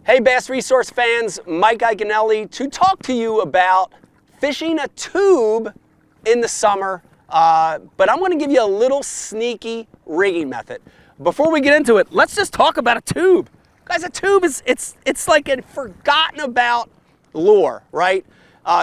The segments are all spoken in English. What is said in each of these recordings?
Hey Bass Resource fans, Mike Iaconelli to talk to you about fishing a tube in the summer, but I'm going to give you a little sneaky rigging method. Before we get into it, let's just talk about a tube. Guys, a tube is it's like a forgotten about lure, right?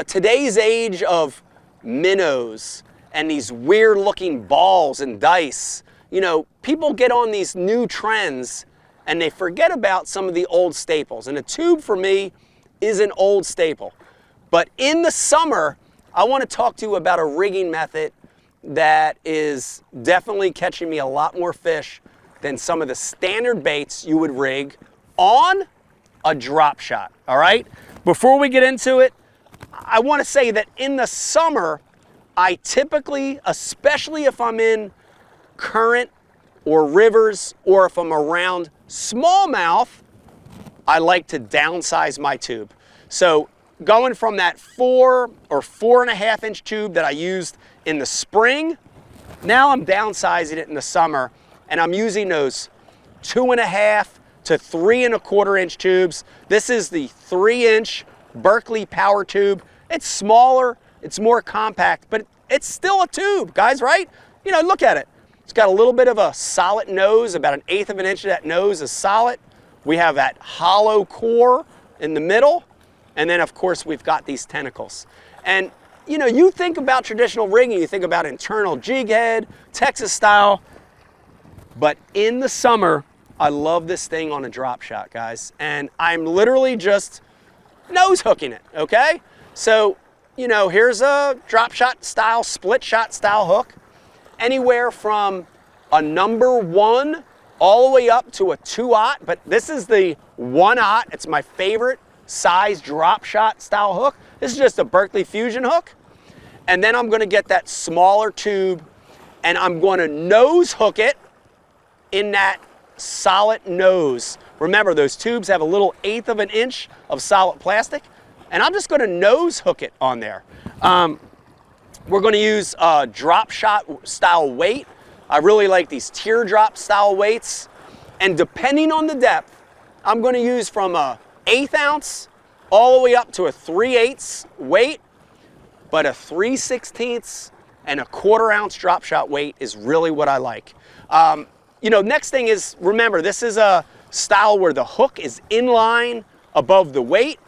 Today's age of minnows and these weird looking balls and dice, you know, people get on these new trends and they forget about some of the old staples. And a tube for me is an old staple. But in the summer, I want to talk to you about a rigging method that is definitely catching me a lot more fish than some of the standard baits you would rig on a drop shot, all right? Before we get into it, I want to say that in the summer, I typically, especially if I'm in current or rivers, or if I'm around smallmouth, I like to downsize my tube. So going from that 4 or 4.5 inch tube that I used in the spring, now I'm downsizing it in the summer, and I'm using those 2.5 to 3.25 inch tubes. This is the 3-inch Berkeley power tube. It's smaller, it's more compact, but it's still a tube, guys, right? You know, look at it. It's got a little bit of a solid nose, about 1/8 of an inch of that nose is solid. We have that hollow core in the middle, and then of course we've got these tentacles. And you know, you think about traditional rigging, you think about internal jig head, Texas style, but in the summer, I love this thing on a drop shot, guys. And I'm literally just nose hooking it, okay? So, you know, here's a drop shot style, split shot style hook. Anywhere from a number 1 all the way up to a 2/0, but this is the 1/0. It's my favorite size drop shot style hook. This is just a Berkeley Fusion hook. And then I'm gonna get that smaller tube and I'm gonna nose hook it in that solid nose. Remember, those tubes have a little 1/8 of an inch of solid plastic, and I'm just gonna nose hook it on there. We're going to use a drop shot style weight. I really like these teardrop style weights. And depending on the depth, I'm going to use from a 1/8 ounce all the way up to a 3/8 weight. But a 3/16 and a 1/4 ounce drop shot weight is really what I like. You know, next thing is, remember, this is a style where the hook is in line above the weight.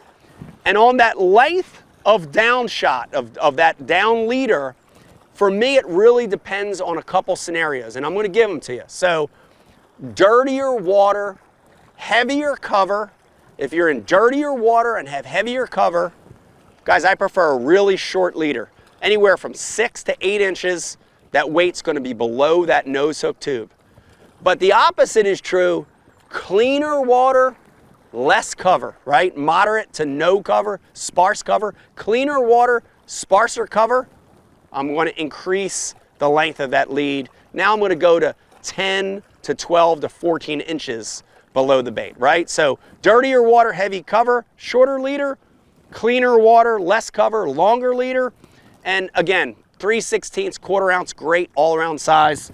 And on that length of down shot, of that down leader, for me it really depends on a couple scenarios, and I'm going to give them to you. So dirtier water, heavier cover. If you're in dirtier water and have heavier cover, guys, I prefer a really short leader, anywhere from 6 to 8 inches. That weight's going to be below that nose hook tube. But the opposite is true. Cleaner water, less cover, right? Moderate to no cover, sparse cover. Cleaner water, sparser cover. I'm going to increase the length of that lead. Now I'm going to go to 10 to 12 to 14 inches below the bait, right? So dirtier water, heavy cover, shorter leader. Cleaner water, less cover, longer leader. And again, 3/16, 1/4 ounce, great all around size.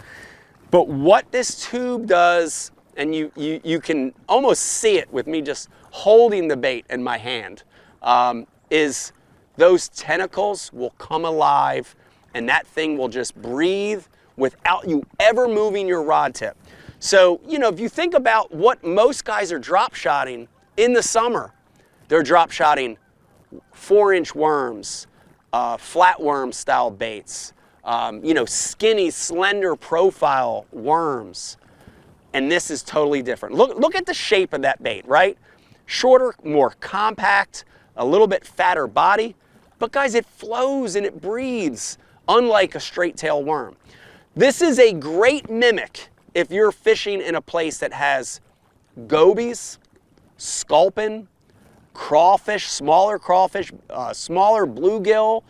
But what this tube does, and you can almost see it with me just holding the bait in my hand, is those tentacles will come alive and that thing will just breathe without you ever moving your rod tip. So, you know, if you think about what most guys are drop shotting in the summer, they're drop shotting 4-inch worms, flatworm style baits, you know, skinny, slender profile worms. And this is totally different. Look at the shape of that bait, right? Shorter, more compact, a little bit fatter body. But guys, it flows and it breathes, unlike a straight tail worm. This is a great mimic if you're fishing in a place that has gobies, sculpin, crawfish, smaller bluegill,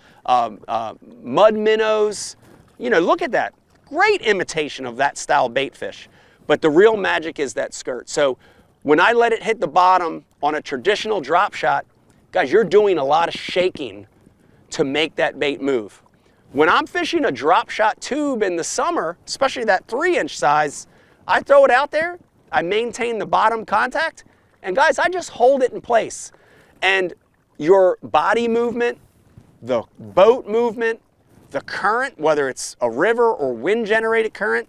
mud minnows. You know, look at that. Great imitation of that style bait fish. But the real magic is that skirt. So when I let it hit the bottom on a traditional drop shot, guys, you're doing a lot of shaking to make that bait move. When I'm fishing a drop shot tube in the summer, especially that 3-inch size, I throw it out there, I maintain the bottom contact, And guys, I just hold it in place. And your body movement, the boat movement, the current, whether it's a river or wind generated current,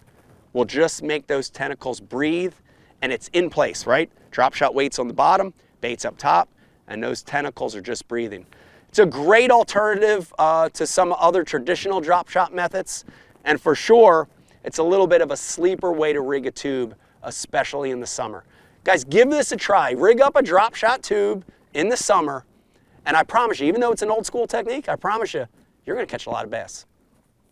will just make those tentacles breathe, and it's in place, right? Drop shot weight's on the bottom, bait's up top, and those tentacles are just breathing. It's a great alternative to some other traditional drop shot methods, and for sure, it's a little bit of a sleeper way to rig a tube, especially in the summer. Guys, give this a try. Rig up a drop shot tube in the summer, and I promise you, even though it's an old school technique, I promise you, you're gonna catch a lot of bass.